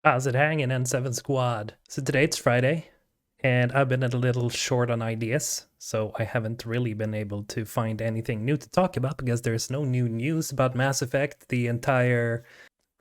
How's it hanging, N7 Squad? So today it's Friday, and I've been a little short on ideas, so I haven't really been able to find anything new to talk about because there's no new news about Mass Effect. The entire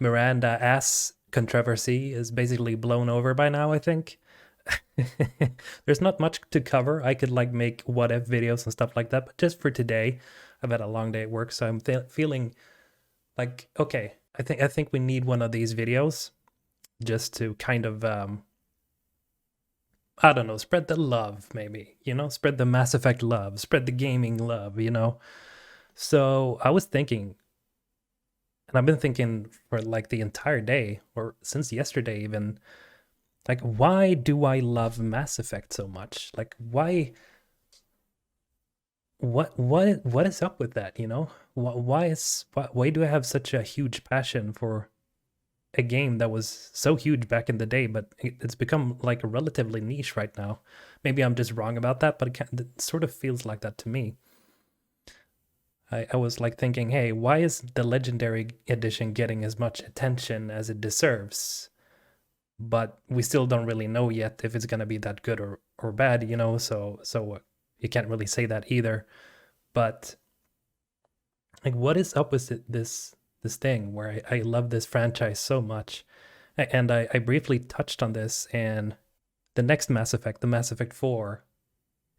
Miranda ass controversy is basically blown over by now, I think. There's not much to cover. I could like make what if videos and stuff like that, but just for today, I've had a long day at work, so I'm feeling like okay, I think we need one of these videos just to kind of I don't know, spread the love, maybe, spread the Mass Effect love, spread the gaming love. So I was thinking, and I've been thinking for like the entire day, or since yesterday even, like, why do I love Mass Effect so much? Like, why? What is up with that? Why do I have such a huge passion for a game that was so huge back in the day, but it's become like relatively niche right now. Maybe I'm just wrong about that, but it sort of feels like that to me. I was like thinking, hey, why is the Legendary Edition getting as much attention as it deserves? But we still don't really know yet if it's gonna be that good or bad. So you can't really say that either. But like, what is up with this thing where I love this franchise so much? And I briefly touched on this in the next Mass Effect, the Mass Effect 4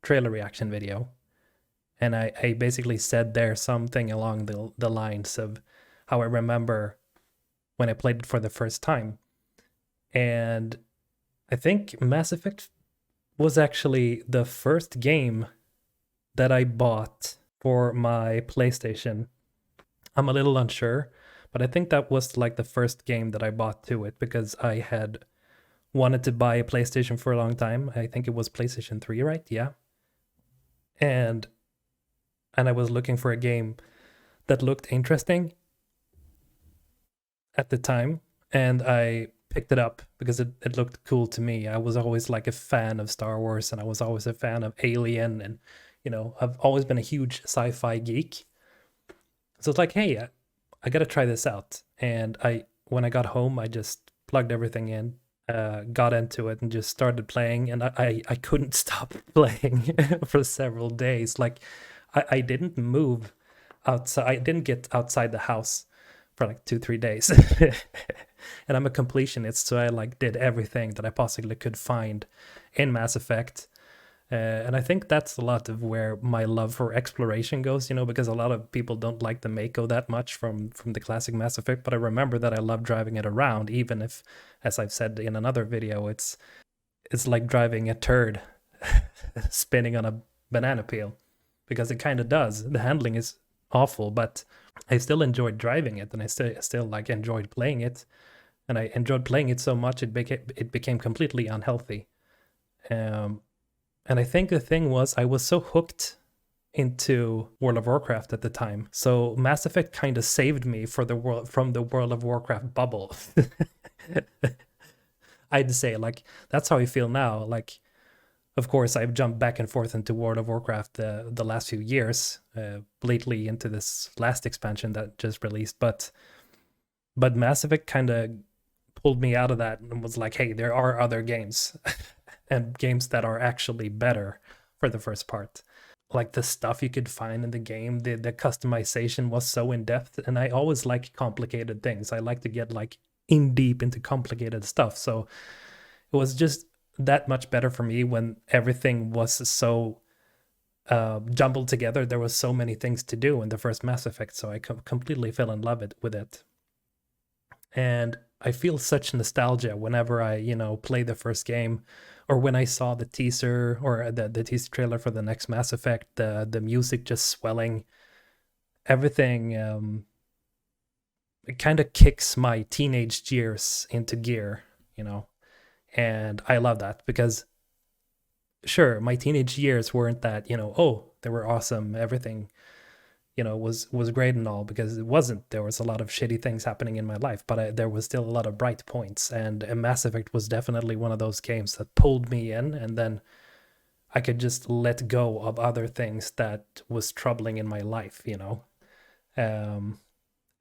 trailer reaction video. And I basically said there something along the lines of how I remember when I played it for the first time. And I think Mass Effect was actually the first game that I bought for my PlayStation. I'm a little unsure, but I think that was like the first game that I bought to it because I had wanted to buy a PlayStation for a long time. I think it was PlayStation 3, right? Yeah. And I was looking for a game that looked interesting at the time, and I picked it up because it looked cool to me. I was always like a fan of Star Wars, and I was always a fan of Alien, and I've always been a huge sci-fi geek. So it's like, hey, I gotta try this out. And when I got home, I just plugged everything in, got into it, and just started playing. And I couldn't stop playing for several days. Like, I didn't move outside. I didn't get outside the house for like 2-3 days. And I'm a completionist, so I like did everything that I possibly could find in Mass Effect. And I think that's a lot of where my love for exploration goes, because a lot of people don't like the Mako that much from the classic Mass Effect, but I remember that I love driving it around, even if, as I've said in another video, it's like driving a turd spinning on a banana peel, because it kind of does. The handling is awful, but I still enjoyed driving it, and I still like enjoyed playing it, and I enjoyed playing it so much it became completely unhealthy. Um, and I think the thing was I was so hooked into World of Warcraft at the time. So Mass Effect kind of saved me from the World of Warcraft bubble. I'd say like that's how I feel now. Like, of course, I've jumped back and forth into World of Warcraft the last few years, lately into this last expansion that just released. But Mass Effect kind of pulled me out of that and was like, hey, there are other games and games that are actually better for the first part. Like the stuff you could find in the game, the customization was so in depth, and I always like complicated things. I like to get like in deep into complicated stuff. So it was just that much better for me when everything was so jumbled together. There was so many things to do in the first Mass Effect, so I completely fell in love with it. And I feel such nostalgia whenever I, play the first game, or when I saw the teaser or the teaser trailer for the next Mass Effect, the music just swelling, everything. It kind of kicks my teenage years into gear. And I love that because, sure, my teenage years weren't that, oh, they were awesome, everything was great and all, because it wasn't. There was a lot of shitty things happening in my life, but there was still a lot of bright points, and Mass Effect was definitely one of those games that pulled me in, and then I could just let go of other things that was troubling in my life. And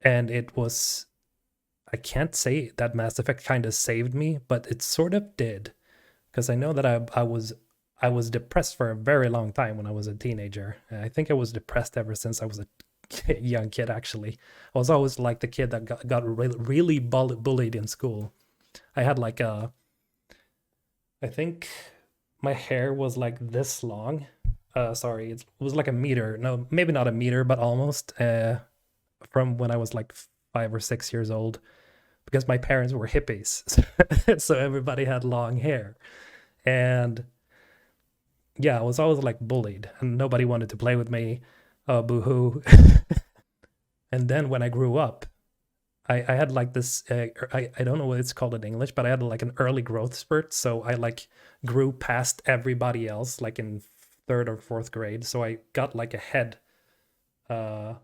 it was, I can't say that Mass Effect kind of saved me, but it sort of did, because I know that I was depressed for a very long time when I was a teenager. I think I was depressed ever since I was a young kid. Actually, I was always like the kid that got really bullied in school. I had like a, I think my hair was like this long. Sorry, it was like a meter. No, maybe not a meter, but almost. From when I was like 5 or 6 years old, because my parents were hippies, so everybody had long hair, and yeah, I was always like bullied, and nobody wanted to play with me. Oh, boo hoo! And then when I grew up, I had like this. I don't know what it's called in English, but I had like an early growth spurt. So I like grew past everybody else, like in third or fourth grade. So I got like a head uh,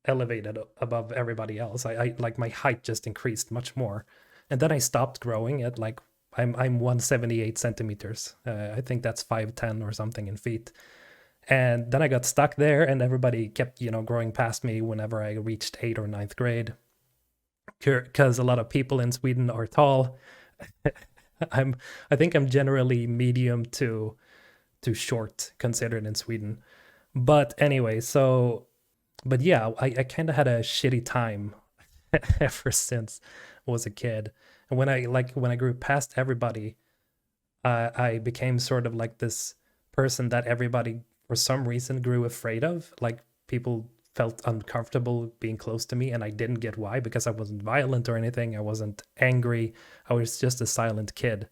elevated above everybody else. I like my height just increased much more, and then I stopped growing at like I'm 178 centimeters. I think that's 5'10" or something in feet. And then I got stuck there, and everybody kept, growing past me whenever I reached eighth or ninth grade. Because a lot of people in Sweden are tall. I think I'm generally medium to short considered in Sweden. But anyway, so but yeah, I kind of had a shitty time ever since I was a kid. And when I grew past everybody, I became sort of like this person that everybody for some reason grew afraid of. Like people felt uncomfortable being close to me, and I didn't get why, because I wasn't violent or anything. I wasn't angry. I was just a silent kid.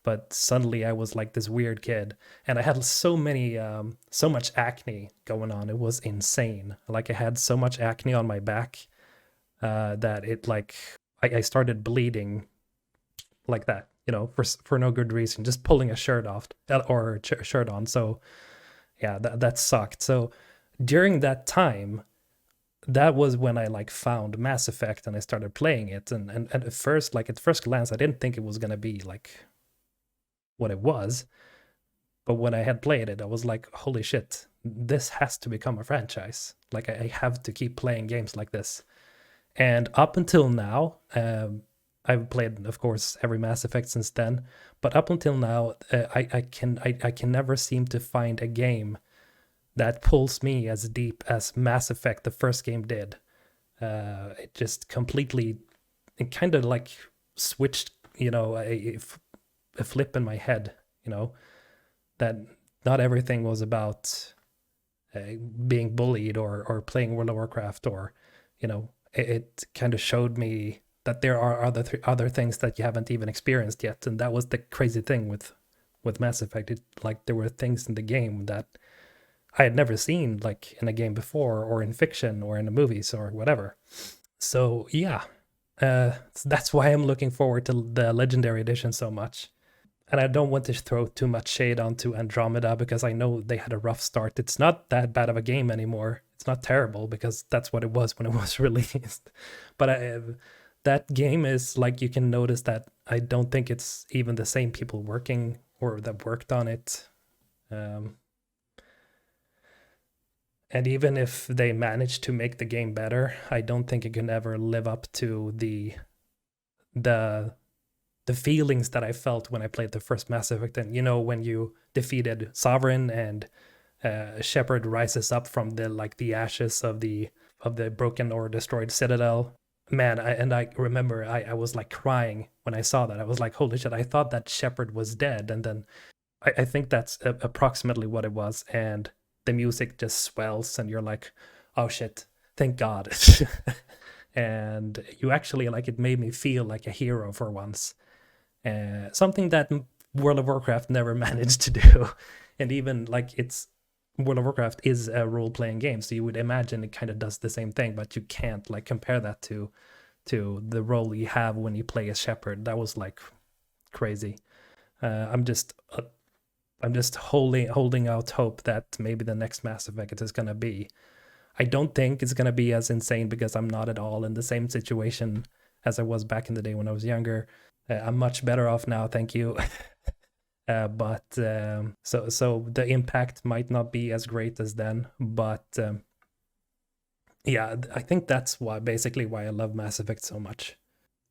But suddenly I was like this weird kid, and I had so much acne going on. It was insane. Like I had so much acne on my back that it like I started bleeding like that, for no good reason, just pulling a shirt off or shirt on. So yeah, that sucked. So during that time, that was when I like found Mass Effect and I started playing it. And at first, like at first glance, I didn't think it was gonna be like what it was. But when I had played it, I was like, holy shit, this has to become a franchise. Like I have to keep playing games like this. And up until now, I've played, of course, every Mass Effect since then. But up until now, I can never seem to find a game that pulls me as deep as Mass Effect, the first game, did. It just completely, it kind of like switched, a flip in my head, that not everything was about being bullied or playing World of Warcraft, or, it kind of showed me that there are other things that you haven't even experienced yet. And that was the crazy thing with Mass Effect. Like there were things in the game that I had never seen like in a game before, or in fiction, or in the movies, or whatever. So yeah, that's why I'm looking forward to the Legendary Edition so much. And I don't want to throw too much shade onto Andromeda, because I know they had a rough start. It's not that bad of a game anymore. It's not terrible, because that's what it was when it was released. But that game is like, you can notice that I don't think it's even the same people working or that worked on it. And even if they manage to make the game better, I don't think it can ever live up to the feelings that I felt when I played the first Mass Effect. And when you defeated Sovereign, and Shepard rises up from the ashes of the broken or destroyed Citadel. Man, I remember I was like crying when I saw that. I was like, holy shit, I thought that Shepard was dead. And then I think that's approximately what it was. And the music just swells, and you're like, oh shit, thank God. And you actually, like, it made me feel like a hero for once. Something that World of Warcraft never managed to do. And even like World of Warcraft is a role-playing game, so you would imagine it kind of does the same thing, but you can't like compare that to the role you have when you play as Shepard. That was like crazy. I'm just holding out hope that maybe the next Mass Effect is gonna be. I don't think it's gonna be as insane, because I'm not at all in the same situation as I was back in the day when I was younger. I'm much better off now, thank you. But so the impact might not be as great as then. But yeah, I think that's basically why I love Mass Effect so much.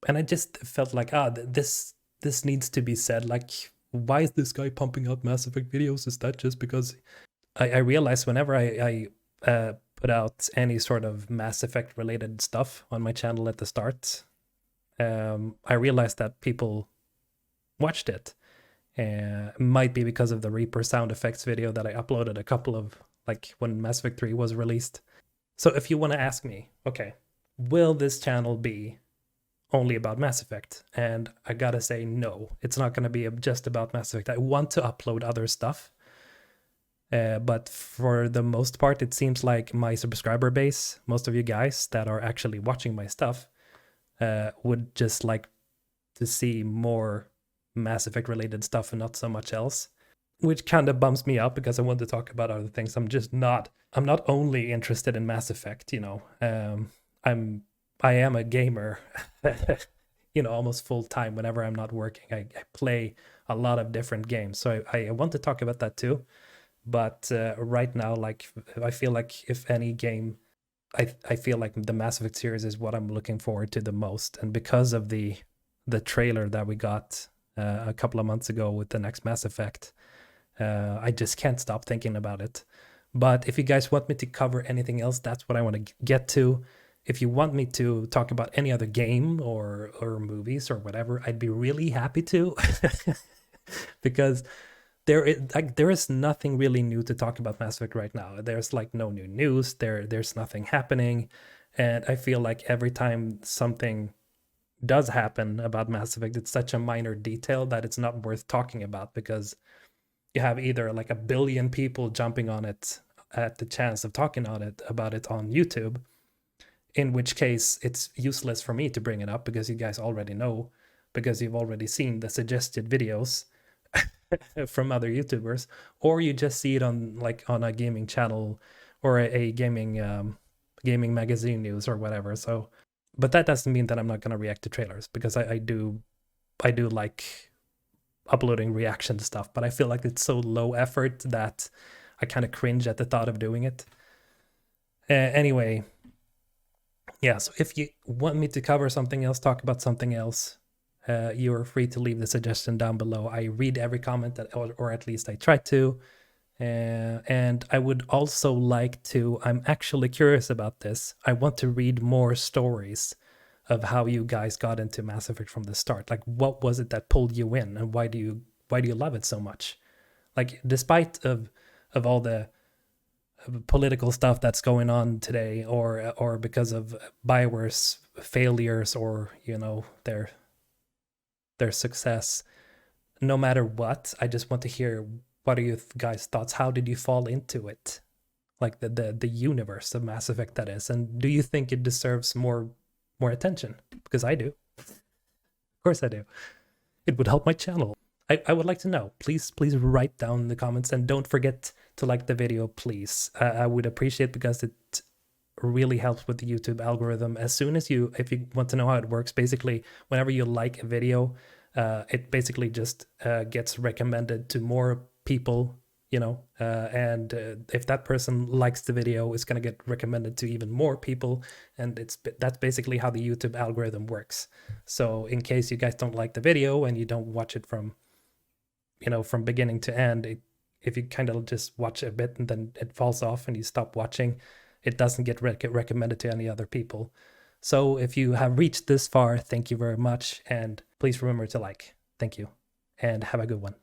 And I just felt like, this needs to be said. Like, why is this guy pumping out Mass Effect videos? Is that just because I realized whenever I put out any sort of Mass Effect related stuff on my channel at the start, I realized that people watched it. Might be because of the Reaper sound effects video that I uploaded a couple of, like, when Mass Effect 3 was released. So if you want to ask me, okay, will this channel be only about Mass Effect? And I gotta say, no, it's not gonna be just about Mass Effect. I want to upload other stuff. But for the most part, it seems like my subscriber base, most of you guys that are actually watching my stuff, would just like to see more Mass Effect related stuff and not so much else, which kind of bums me out because I want to talk about other things. I'm not only interested in Mass Effect, you know. I am a gamer, you know, almost full time. Whenever I'm not working, I play a lot of different games. So I want to talk about that too. But right now, like, I feel like if any game, I feel like the Mass Effect series is what I'm looking forward to the most. And because of the trailer that we got a couple of months ago with the next Mass Effect, I just can't stop thinking about it. But if you guys want me to cover anything else, that's what I want to get to. If you want me to talk about any other game or movies or whatever, I'd be really happy to. Because there is nothing really new to talk about Mass Effect right now. There's like no new news. There's nothing happening. And I feel like every time something does happen about Mass Effect, it's such a minor detail that it's not worth talking about, because you have either like a billion people jumping on it at the chance of talking about it on YouTube, in which case it's useless for me to bring it up because you guys already know, because you've already seen the suggested videos from other YouTubers, or you just see it on a gaming channel or a gaming magazine news or whatever. So, but that doesn't mean that I'm not going to react to trailers, because I do like uploading reaction stuff, but I feel like it's so low effort that I kind of cringe at the thought of doing it. Anyway, yeah, so if you want me to cover something else, talk about something else, you're free to leave the suggestion down below. I read every comment, or at least I try to. And I would also like to, I'm actually curious about this, I want to read more stories of how you guys got into Mass Effect from the start. Like, what was it that pulled you in, and why do you love it so much? Like, despite of all the political stuff that's going on today, or because of BioWare's failures, or, you know, their success, no matter what, I just want to hear, what are you guys' thoughts? How did you fall into it? Like the universe of Mass Effect, that is. And do you think it deserves more attention? Because I do. Of course I do. It would help my channel. I would like to know. Please write down in the comments, and don't forget to like the video, please. I would appreciate, because it really helps with the YouTube algorithm. As soon as if you want to know how it works, basically, whenever you like a video, it basically just gets recommended to more people, you know, and if that person likes the video, it's going to get recommended to even more people, and that's basically how the YouTube algorithm works. So in case you guys don't like the video and you don't watch it from, you know, from beginning to end, if you kind of just watch a bit and then it falls off and you stop watching, it doesn't get recommended to any other people. So if you have reached this far, thank you very much, and please remember to like. Thank you, and have a good one.